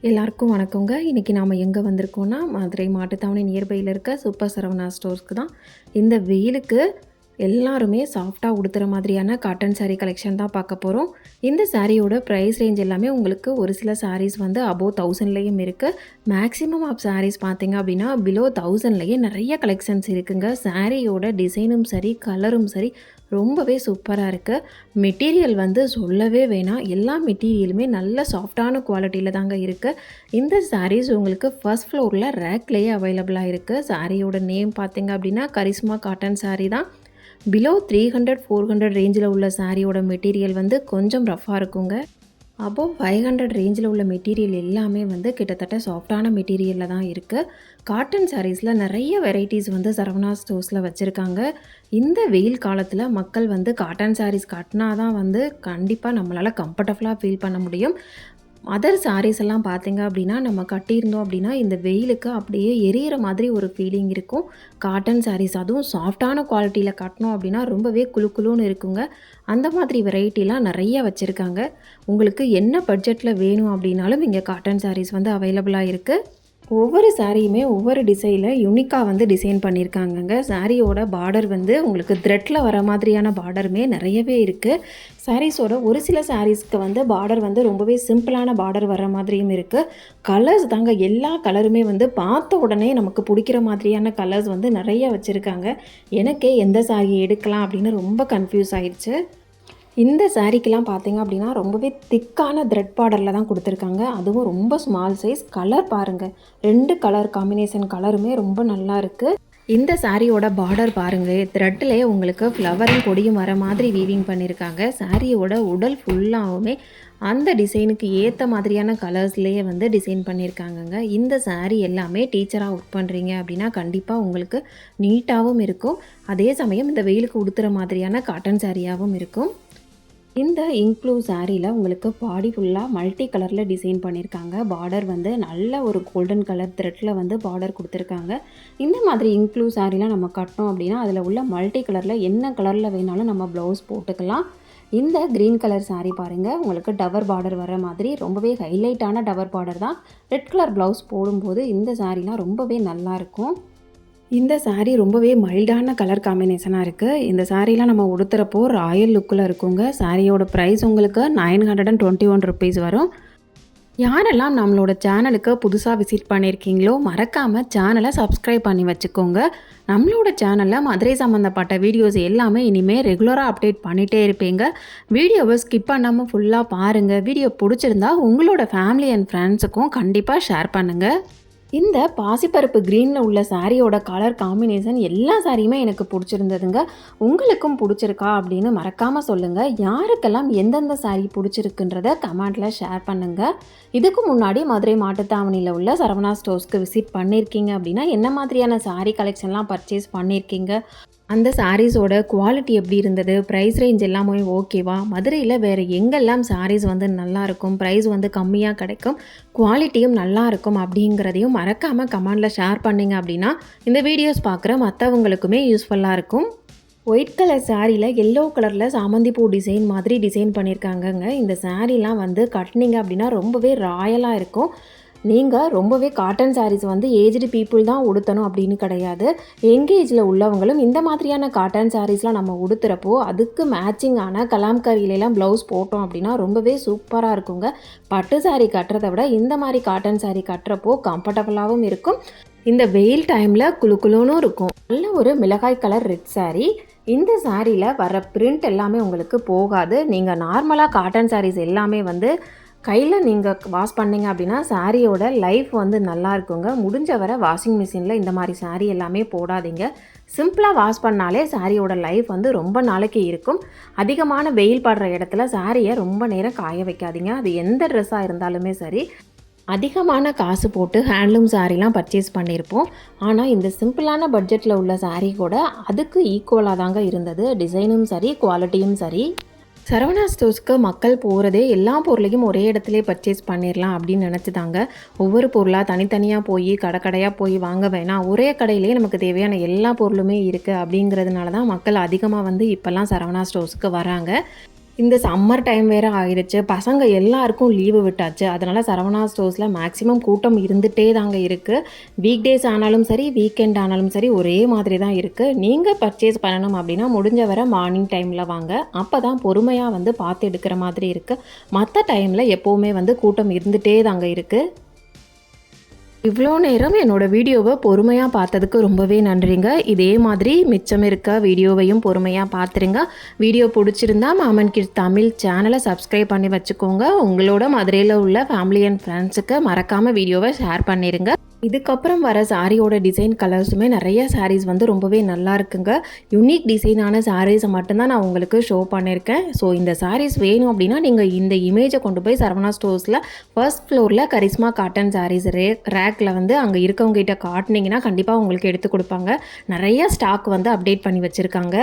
எல்லாருக்கும் வணக்கங்க. இன்றைக்கி நாம் எங்கே வந்திருக்கோன்னா, மதுரை மாட்டுத்தாவணி நியர்பையில் இருக்க சூப்பர் சரவணா ஸ்டோர்ஸ்க்கு தான். இந்த வெயிலுக்கு எல்லாருமே சாஃப்டாக உடுத்துகிற மாதிரியான காட்டன் சாரீ கலெக்ஷன் தான் பார்க்க போகிறோம். இந்த சாரியோட ப்ரைஸ் ரேஞ்ச் எல்லாமே உங்களுக்கு ஒரு சில சாரீஸ் வந்து அபோவ் 1000லேயும் இருக்குது. மேக்ஸிமம் ஆஃப் சாரீஸ் பார்த்திங்க அப்படின்னா பிலோ 1000லேயே நிறைய கலெக்ஷன்ஸ் இருக்குங்க. சாரியோட டிசைனும் சரி, கலரும் சரி ரொம்பவே சூப்பராக இருக்குது. மெட்டீரியல் வந்து சொல்லவே வேணாம். எல்லா மெட்டீரியலுமே நல்ல சாஃப்டான குவாலிட்டியில் தாங்க இருக்குது. இந்த சாரீஸ் உங்களுக்கு ஃபர்ஸ்ட் ஃப்ளோரில் ரேக்லேயே அவைலபிளாக இருக்குது. சாரியோட நேம் பார்த்திங்க அப்படின்னா கரிஷ்மா காட்டன் சாரீ தான். பிலோ 300 400 ரேஞ்சில் உள்ள சாரியோட மெட்டீரியல் வந்து கொஞ்சம் ரஃப்பாக இருக்குங்க. அபோவ் 500 ரேஞ்சில் உள்ள மெட்டீரியல் எல்லாமே வந்து கிட்டத்தட்ட சாஃப்டான மெட்டீரியலில் தான் இருக்குது. காட்டன் சாரீஸில் நிறைய வெரைட்டிஸ் வந்து சரவணா ஸ்டோர்ஸில் வச்சுருக்காங்க. இந்த வெயில் காலத்தில் மக்கள் வந்து காட்டன் சாரீஸ் கட்டினா தான் வந்து கண்டிப்பாக நம்மளால் கம்ஃபர்டபுளாக ஃபீல் பண்ண முடியும். அதர் சாரீஸ் எல்லாம் பார்த்திங்க அப்படின்னா நம்ம கட்டியிருந்தோம் அப்படின்னா இந்த வெயிலுக்கு அப்படியே எரியிற மாதிரி ஒரு ஃபீலிங் இருக்கும். காட்டன் சாரீஸ் அதுவும் சாஃப்டான குவாலிட்டியில் கட்டினோம் அப்படின்னா ரொம்பவே குளுன்னு இருக்குங்க. அந்த மாதிரி வெரைட்டிலாம் நிறைய வச்சுருக்காங்க. உங்களுக்கு என்ன பட்ஜெட்டில் வேணும் அப்படின்னாலும் இங்கே காட்டன் சாரீஸ் வந்து அவைலபிளாக இருக்குது. ஒவ்வொரு சாரியுமே ஒவ்வொரு டிசைனில் யூனிக்காக வந்து டிசைன் பண்ணியிருக்காங்கங்க. சாரியோட பார்டர் வந்து உங்களுக்கு த்ரெட்டில் வர மாதிரியான பார்டருமே நிறையவே இருக்குது. சாரீஸோட ஒரு சில சாரீஸ்க்கு வந்து பார்டர் வந்து ரொம்பவே சிம்பிளான பார்டர் வர மாதிரியும் இருக்குது. கலர்ஸ் தாங்க எல்லா கலருமே வந்து பார்த்த உடனே நமக்கு பிடிக்கிற மாதிரியான கலர்ஸ் வந்து நிறைய வச்சுருக்காங்க. எனக்கே எந்த சாரி எடுக்கலாம் அப்படின்னு ரொம்ப கன்ஃபியூஸ் ஆயிடுச்சு. இந்த சாரீக்கெலாம் பார்த்திங்க அப்படின்னா ரொம்பவே திக்கான த்ரெட் பார்டரில் தான் கொடுத்துருக்காங்க. அதுவும் ரொம்ப ஸ்மால் சைஸ். கலர் பாருங்கள், 2 கலர் காம்பினேஷன் கலருமே ரொம்ப நல்லா இருக்குது. இந்த சாரியோட பார்டர் பாருங்கள், த்ரெட்லேயே உங்களுக்கு ஃப்ளவரும் கொடியும் வர மாதிரி வீவிங் பண்ணியிருக்காங்க. சாரியோட உடல் ஃபுல்லாகவுமே அந்த டிசைனுக்கு ஏற்ற மாதிரியான கலர்ஸ்லேயே வந்து டிசைன் பண்ணியிருக்காங்கங்க. இந்த சாரீ எல்லாமே டீச்சராக ஒர்க் பண்ணுறீங்க அப்படின்னா கண்டிப்பாக உங்களுக்கு நீட்டாகவும் இருக்கும். அதே சமயம் இந்த வெயிலுக்கு உடுத்துகிற மாதிரியான காட்டன் சாரியாகவும் இருக்கும். இந்த இங்க்ளூ சாரியில் உங்களுக்கு பாடி ஃபுல்லாக மல்டி கலரில் டிசைன் பண்ணியிருக்காங்க. பார்டர் வந்து நல்ல ஒரு கோல்டன் கலர் த்ரெட்டில் வந்து பார்டர் கொடுத்துருக்காங்க. இந்த மாதிரி இங்க்ளூ சாரிலாம் நம்ம கட்டினோம் அப்படின்னா அதில் உள்ள மல்டி கலரில் என்ன கலரில் வேணாலும் நம்ம ப்ளவுஸ் போட்டுக்கலாம். இந்த க்ரீன் கலர் சாரீ பாருங்கள், உங்களுக்கு டவர் பார்டர் வர மாதிரி ரொம்பவே ஹைலைட்டான டவர் பார்டர் தான். ரெட் கலர் ப்ளவுஸ் போடும்போது இந்த சாரீலாம் ரொம்பவே நல்லாயிருக்கும். இந்த சாரீ ரொம்பவே மைல்டான கலர் காம்பினேஷனாக இருக்குது. இந்த சாரீலாம் நம்ம உடுத்துறப்போ ராயல் லுக்கில் இருக்குங்க. சாரியோட ப்ரைஸ் உங்களுக்கு 921 ருபீஸ் வரும். யாரெல்லாம் நம்மளோட சேனலுக்கு புதுசாக விசிட் பண்ணியிருக்கீங்களோ மறக்காமல் சேனலை சப்ஸ்கிரைப் பண்ணி வச்சுக்கோங்க. நம்மளோட சேனலில் மதுரை சம்மந்தப்பட்ட வீடியோஸ் எல்லாமே இனிமேல் ரெகுலராக அப்டேட் பண்ணிகிட்டே இருப்பீங்க. வீடியோவை ஸ்கிப் பண்ணாமல் ஃபுல்லாக பாருங்கள். வீடியோ பிடிச்சிருந்தா உங்களோட ஃபேமிலி அண்ட் ஃப்ரெண்ட்ஸுக்கும் கண்டிப்பாக ஷேர் பண்ணுங்கள். இந்த பாசிப்பருப்பு க்ரீனில் உள்ள சாரியோட கலர் காம்பினேஷன் எல்லா சாரியுமே எனக்கு பிடிச்சிருந்ததுங்க. உங்களுக்கும் பிடிச்சிருக்கா அப்படின்னு மறக்காமல் சொல்லுங்கள். யாருக்கெல்லாம் எந்தெந்த சாரீ பிடிச்சிருக்குன்றத கமெண்ட்டில் ஷேர் பண்ணுங்கள். இதுக்கு முன்னாடி மதுரை மாட்டுத்தாவணியில் உள்ள சரவணா ஸ்டோர்ஸ்க்கு விசிட் பண்ணியிருக்கீங்க அப்படின்னா என்ன மாதிரியான சாரீ கலெக்ஷன்லாம் பர்ச்சேஸ் பண்ணியிருக்கீங்க, அந்த சாரீஸோட குவாலிட்டி எப்படி இருந்தது, ப்ரைஸ் ரேஞ்ச் எல்லாமே ஓகேவா, மதுரையில் வேறு எங்கெல்லாம் சாரீஸ் வந்து நல்லாயிருக்கும், ப்ரைஸ் வந்து கம்மியாக கிடைக்கும், குவாலிட்டியும் நல்லாயிருக்கும் அப்படிங்கிறதையும் மறக்காமல் கமெண்டில் ஷேர் பண்ணிங்க அப்படின்னா இந்த வீடியோஸ் பார்க்குற மற்றவங்களுக்குமே யூஸ்ஃபுல்லாக இருக்கும். ஒயிட் கலர் சாரியில் எல்லோ கலரில் சாமந்தி பூ டிசைன் மாதிரி டிசைன் பண்ணியிருக்காங்கங்க. இந்த சாரீலாம் வந்து கட்டினீங்க அப்படின்னா ரொம்பவே ராயலாக இருக்கும். நீங்கள் ரொம்பவே காட்டன் சாரீஸ் வந்து ஏஜ்டு பீப்புள் தான் உடுத்தணும் அப்படின்னு கிடையாது. எங்கேஜில் உள்ளவங்களும் இந்த மாதிரியான காட்டன் சாரீஸ்லாம் நம்ம உடுத்துகிறப்போ அதுக்கு மேட்சிங்கான கலாம்கரியிலலாம் ப்ளவுஸ் போட்டோம் அப்படின்னா ரொம்பவே சூப்பராக இருக்குங்க. பட்டு சாரீ கட்டுறதை விட இந்த மாதிரி காட்டன் சாரீ கட்டுறப்போ கம்ஃபர்டபுளாகவும் இருக்கும். இந்த வெயில் டைமில் குளுன்னு இருக்கும். நல்ல ஒரு மிளகாய் கலர் ரெட் சாரீ. இந்த சாரியில் வர பிரிண்ட் எல்லாமே உங்களுக்கு போகாது. நீங்கள் நார்மலாக காட்டன் சாரீஸ் எல்லாமே வந்து கையில் நீங்கள் வாஷ் பண்ணிங்க அப்படின்னா சாரியோட லைஃப் வந்து நல்லா இருக்குங்க. முடிஞ்ச வரை வாஷிங் மிஷினில் இந்த மாதிரி சாரீ எல்லாமே போடாதீங்க. சிம்பிளாக வாஷ் பண்ணாலே சாரியோட லைஃப் வந்து ரொம்ப நாளைக்கு இருக்கும். அதிகமான வெயில் படுற இடத்துல சாரியை ரொம்ப நேரம் காய வைக்காதீங்க. அது எந்த ட்ரெஸ்ஸாக இருந்தாலுமே சரி. அதிகமான காசு போட்டு ஹேண்ட்லூம் சாரீலாம் பர்ச்சேஸ் பண்ணியிருப்போம். ஆனால் இந்த சிம்பிளான பட்ஜெட்டில் உள்ள சாரீ கூட அதுக்கு ஈக்குவலாக தாங்க இருந்தது. டிசைனும் சரி, குவாலிட்டியும் சரி. சரவணா ஸ்டோர்ஸ்க்கு மக்கள் போகிறதே எல்லா பொருளையும் ஒரே இடத்துலே பர்ச்சேஸ் பண்ணிடலாம் அப்படின்னு நினச்சிதாங்க. ஒவ்வொரு பொருளாக தனித்தனியாக போய் கடையாக போய் வாங்க வேணாம், ஒரே கடையிலே நமக்கு தேவையான எல்லா பொருளுமே இருக்குது அப்படிங்கிறதுனால தான் மக்கள் அதிகமாக வந்து இப்போல்லாம் சரவணா ஸ்டோர்ஸ்க்கு வராங்க. இந்த சம்மர் டைம் வேறு ஆயிடுச்சு. பசங்க எல்லாருக்கும் லீவு விட்டாச்சு. அதனால் சரவணா ஸ்டோர்ஸில் மேக்ஸிமம் கூட்டம் இருந்துகிட்டே தாங்க இருக்குது. வீக் டேஸ் ஆனாலும் சரி, வீக்கெண்ட் ஆனாலும் சரி ஒரே மாதிரி தான் இருக்குது. நீங்கள் பர்ச்சேஸ் பண்ணணும் அப்படின்னா முடிஞ்ச வரை மார்னிங் டைமில் வாங்க. அப்போ தான் பொறுமையாக வந்து பார்த்து எடுக்கிற மாதிரி இருக்குது. மற்ற டைமில் எப்போவுமே வந்து கூட்டம் இருந்துகிட்டே தாங்க இருக்குது. இவ்வளோ நேரம் என்னோடய வீடியோவை பொறுமையாக பார்த்ததுக்கு ரொம்பவே நன்றிங்க. இதே மாதிரி மிச்சம் இருக்க வீடியோவையும் பொறுமையாக பார்த்துருங்க. வீடியோ பிடிச்சிருந்தா மாமன் கிட்ஸ் தமிழ் சேனலை சப்ஸ்கிரைப் பண்ணி வச்சுக்கோங்க. உங்களோட மதுரையில் உள்ள ஃபேமிலி அண்ட் ஃப்ரெண்ட்ஸுக்கு மறக்காமல் வீடியோவை ஷேர் பண்ணிடுங்க. இதுக்கப்புறம் வர சாரியோட டிசைன் கலர்ஸுமே நிறைய சாரீஸ் வந்து ரொம்பவே நல்லா இருக்குங்க. யூனிக் டிசைனான சாரீஸை மட்டும்தான் நான் உங்களுக்கு ஷோ பண்ணியிருக்கேன். ஸோ இந்த சாரீஸ் வேணும் அப்படின்னா நீங்கள் இந்த இமேஜை கொண்டு போய் சரவணா ஸ்டோர்ஸில் ஃபர்ஸ்ட் ஃப்ளோரில் கரிஸ்மா காட்டன் சாரீஸ் ரேக்கில் வந்து அங்கே இருக்கவங்ககிட்ட காட்டினீங்கன்னா கண்டிப்பாக உங்களுக்கு எடுத்து கொடுப்பாங்க. நிறைய ஸ்டாக் வந்து அப்டேட் பண்ணி வச்சுருக்காங்க.